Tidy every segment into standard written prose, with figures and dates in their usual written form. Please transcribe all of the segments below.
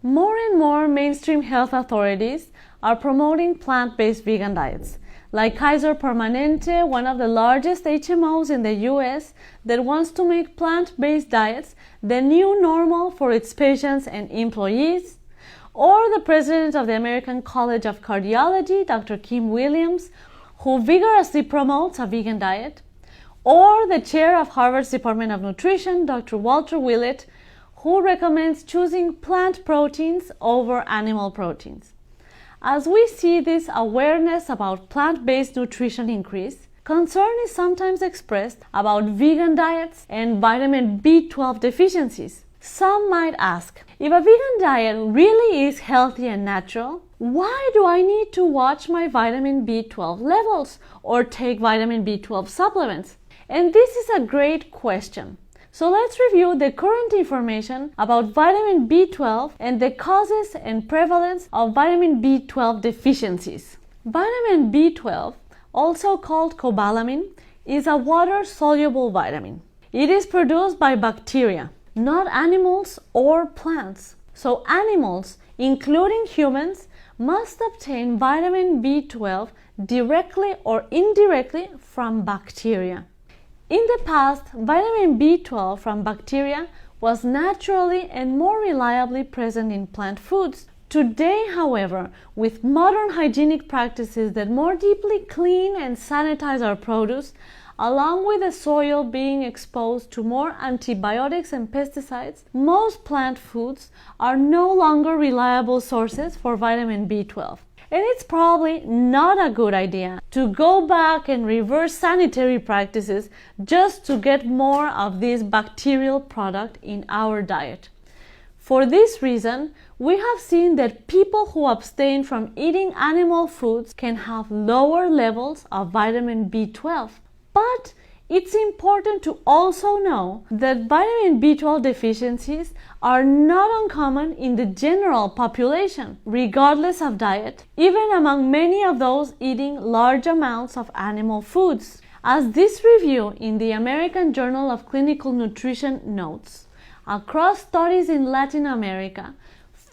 More and more mainstream health authorities are promoting plant-based vegan diets, like Kaiser Permanente, one of the largest HMOs in the US that wants to make plant-based diets the new normal for its patients and employees, or the president of the American College of Cardiology, Dr. Kim Williams, who vigorously promotes a vegan diet, or the chair of Harvard's Department of Nutrition, Dr. Walter Willett, who recommends choosing plant proteins over animal proteins. As we see this awareness about plant-based nutrition increase, concern is sometimes expressed about vegan diets and vitamin B12 deficiencies. Some might ask, if a vegan diet really is healthy and natural, why do I need to watch my vitamin B12 levels or take vitamin B12 supplements? And this is a great question. So let's review the current information about vitamin B12 and the causes and prevalence of vitamin B12 deficiencies. Vitamin B12, also called cobalamin, is a water-soluble vitamin. It is produced by bacteria, not animals or plants. So animals, including humans, must obtain vitamin B12 directly or indirectly from bacteria. In the past, vitamin B12 from bacteria was naturally and more reliably present in plant foods. Today, however, with modern hygienic practices that more deeply clean and sanitize our produce, along with the soil being exposed to more antibiotics and pesticides, most plant foods are no longer reliable sources for vitamin B12. And it's probably not a good idea to go back and reverse sanitary practices just to get more of this bacterial product in our diet. For this reason, we have seen that people who abstain from eating animal foods can have lower levels of vitamin B12. But it's important to also know that vitamin B12 deficiencies are not uncommon in the general population, regardless of diet, even among many of those eating large amounts of animal foods. As this review in the American Journal of Clinical Nutrition notes, across studies in Latin America,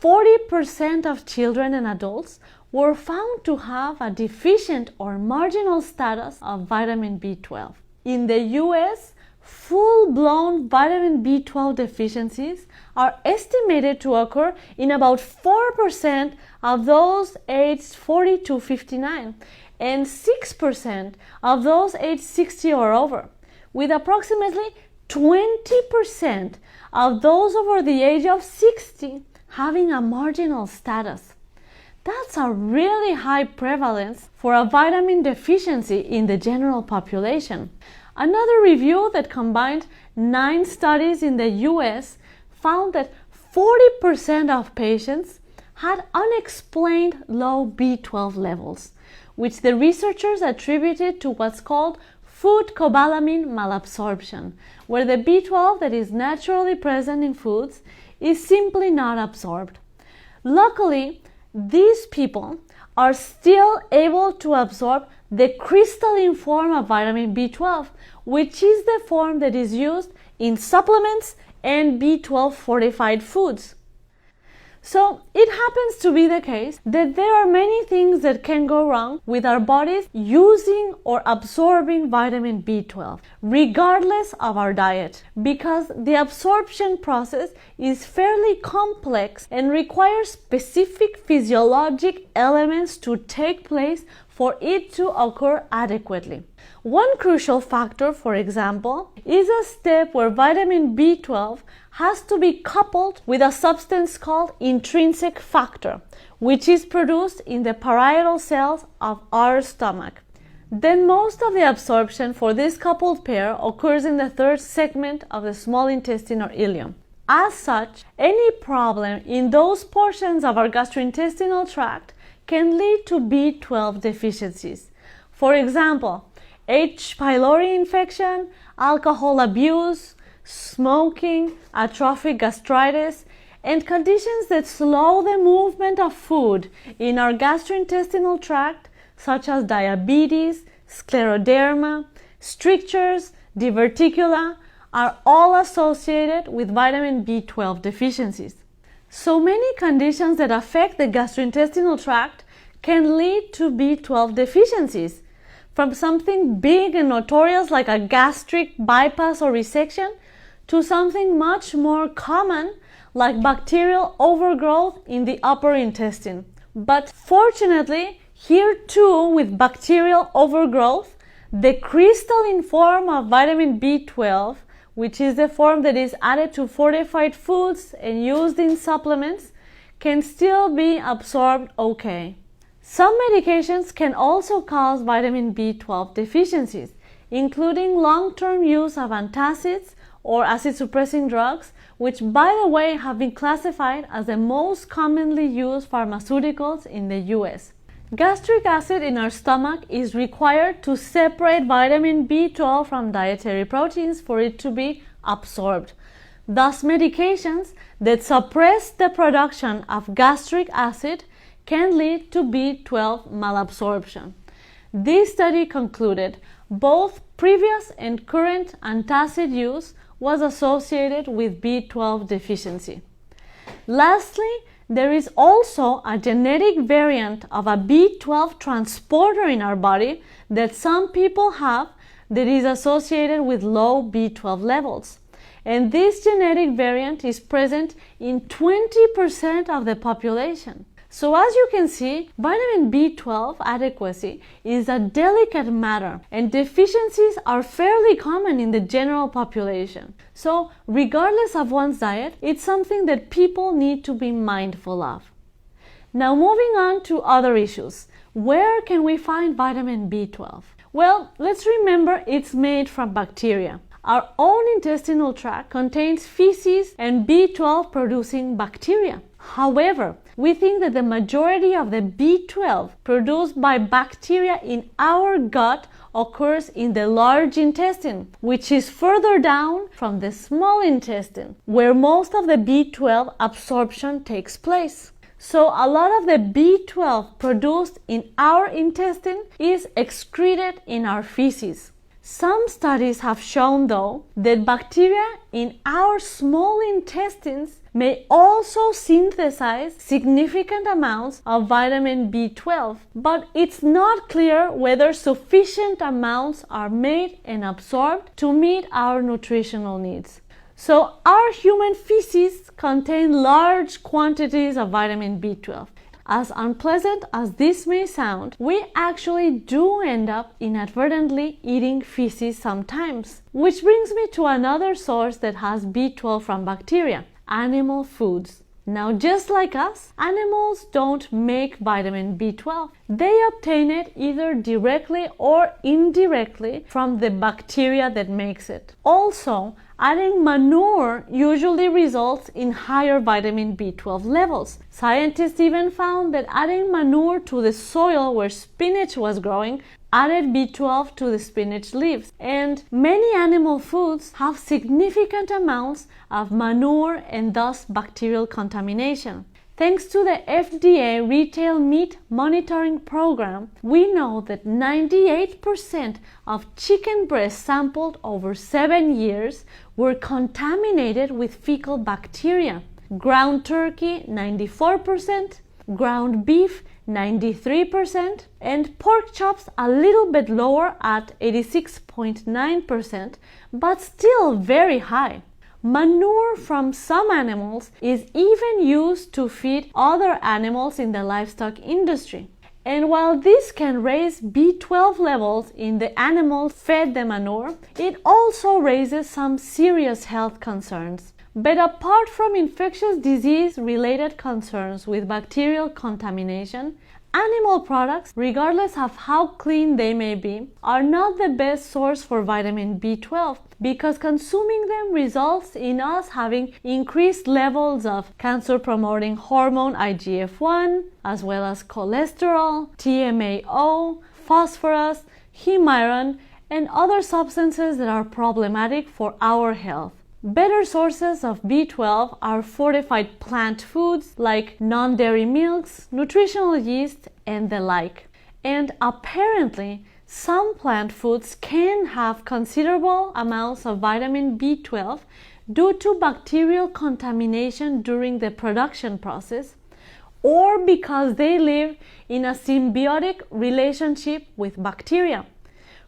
40% of children and adults were found to have a deficient or marginal status of vitamin B12. In the US, full-blown vitamin B12 deficiencies are estimated to occur in about 4% of those aged 40 to 59 and 6% of those aged 60 or over, with approximately 20% of those over the age of 60 having a marginal status. That's a really high prevalence for a vitamin deficiency in the general population. Another review that combined 9 studies in the US found that 40% of patients had unexplained low B12 levels, which the researchers attributed to what's called food cobalamin malabsorption, where the B12 that is naturally present in foods is simply not absorbed. Luckily, these people are still able to absorb the crystalline form of vitamin B12, which is the form that is used in supplements and B12 fortified foods. So it happens to be the case that there are many things that can go wrong with our bodies using or absorbing vitamin B12, regardless of our diet, because the absorption process is fairly complex and requires specific physiologic elements to take place for it to occur adequately. One crucial factor, for example, is a step where vitamin B12 has to be coupled with a substance called intrinsic factor, which is produced in the parietal cells of our stomach. Then most of the absorption for this coupled pair occurs in the third segment of the small intestine or ileum. As such, any problem in those portions of our gastrointestinal tract can lead to B12 deficiencies. For example, H. pylori infection, alcohol abuse, smoking, atrophic gastritis, and conditions that slow the movement of food in our gastrointestinal tract, such as diabetes, scleroderma, strictures, diverticula, are all associated with vitamin B12 deficiencies. So many conditions that affect the gastrointestinal tract can lead to B12 deficiencies, from something big and notorious like a gastric bypass or resection to something much more common like bacterial overgrowth in the upper intestine. But fortunately, here too with bacterial overgrowth, the crystalline form of vitamin B12, which is the form that is added to fortified foods and used in supplements, can still be absorbed okay. Some medications can also cause vitamin B12 deficiencies, including long-term use of antacids or acid-suppressing drugs, which, by the way, have been classified as the most commonly used pharmaceuticals in the US. Gastric acid in our stomach is required to separate vitamin B12 from dietary proteins for it to be absorbed. Thus, medications that suppress the production of gastric acid can lead to B12 malabsorption. This study concluded both previous and current antacid use was associated with B12 deficiency. Lastly, there is also a genetic variant of a B12 transporter in our body that some people have that is associated with low B12 levels. And this genetic variant is present in 20% of the population. So as you can see, vitamin B12 adequacy is a delicate matter and deficiencies are fairly common in the general population. So regardless of one's diet, it's something that people need to be mindful of. Now moving on to other issues. Where can we find vitamin B12? Well, let's remember it's made from bacteria. Our own intestinal tract contains feces and B12 producing bacteria. However, we think that the majority of the B12 produced by bacteria in our gut occurs in the large intestine, which is further down from the small intestine, where most of the B12 absorption takes place. So a lot of the B12 produced in our intestine is excreted in our feces. Some studies have shown, though, that bacteria in our small intestines may also synthesize significant amounts of vitamin B12, but it's not clear whether sufficient amounts are made and absorbed to meet our nutritional needs. So our human feces contain large quantities of vitamin B12. As unpleasant as this may sound, we actually do end up inadvertently eating feces sometimes. Which brings me to another source that has B12 from bacteria: animal foods. Now, just like us, animals don't make vitamin B12. They obtain it either directly or indirectly from the bacteria that makes it. Also, adding manure usually results in higher vitamin B12 levels. Scientists even found that adding manure to the soil where spinach was growing added B12 to the spinach leaves. And many animal foods have significant amounts of manure and thus bacterial contamination. Thanks to the FDA Retail Meat Monitoring Program, we know that 98% of chicken breasts sampled over 7 years were contaminated with fecal bacteria. Ground turkey, 94%, ground beef, 93%, and pork chops a little bit lower at 86.9%, but still very high. Manure from some animals is even used to feed other animals in the livestock industry. And while this can raise B12 levels in the animals fed the manure, it also raises some serious health concerns. But apart from infectious disease-related concerns with bacterial contamination, animal products, regardless of how clean they may be, are not the best source for vitamin B12 because consuming them results in us having increased levels of cancer-promoting hormone IGF-1, as well as cholesterol, TMAO, phosphorus, heme iron, and other substances that are problematic for our health. Better sources of B12 are fortified plant foods like non-dairy milks, nutritional yeast, and the like. And apparently, Some plant foods can have considerable amounts of vitamin B12 due to bacterial contamination during the production process, or because they live in a symbiotic relationship with bacteria.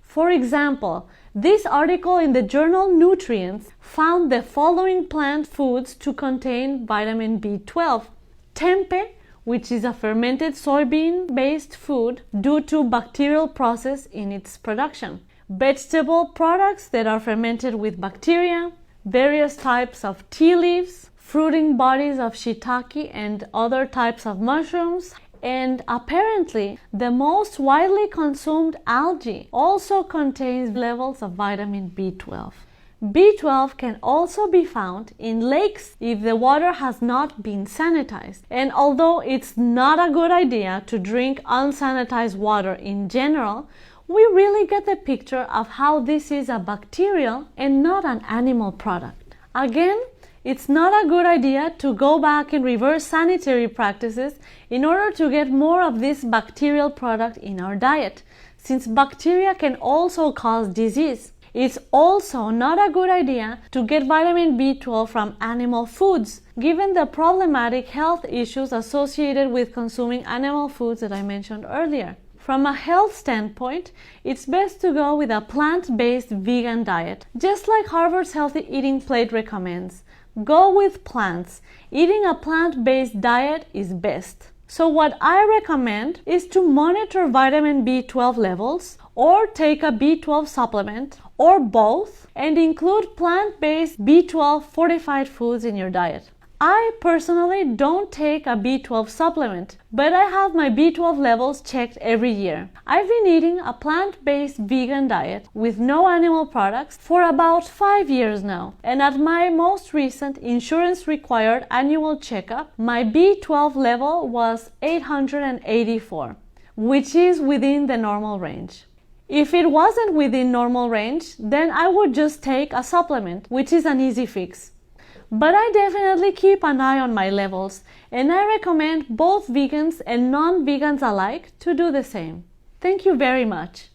For example, this article in the journal Nutrients found the following plant foods to contain vitamin B12. Tempeh, which is a fermented soybean-based food due to bacterial process in its production. Vegetable products that are fermented with bacteria, various types of tea leaves, fruiting bodies of shiitake and other types of mushrooms, and apparently the most widely consumed algae also contains levels of vitamin B12. B12 can also be found in lakes if the water has not been sanitized. And although it's not a good idea to drink unsanitized water in general, we really get the picture of how this is a bacterial and not an animal product. Again, it's not a good idea to go back and reverse sanitary practices in order to get more of this bacterial product in our diet, since bacteria can also cause disease. It's also not a good idea to get vitamin B12 from animal foods, given the problematic health issues associated with consuming animal foods that I mentioned earlier. From a health standpoint, it's best to go with a plant-based vegan diet, just like Harvard's Healthy Eating Plate recommends. Go with plants. Eating a plant-based diet is best. So what I recommend is to monitor vitamin B12 levels or take a B12 supplement or both and include plant-based B12 fortified foods in your diet. I personally don't take a B12 supplement, but I have my B12 levels checked every year. I've been eating a plant-based vegan diet with no animal products for about 5 years now, and at my most recent insurance-required annual checkup, my B12 level was 884, which is within the normal range. If it wasn't within normal range, then I would just take a supplement, which is an easy fix. But I definitely keep an eye on my levels, and I recommend both vegans and non-vegans alike to do the same. Thank you very much.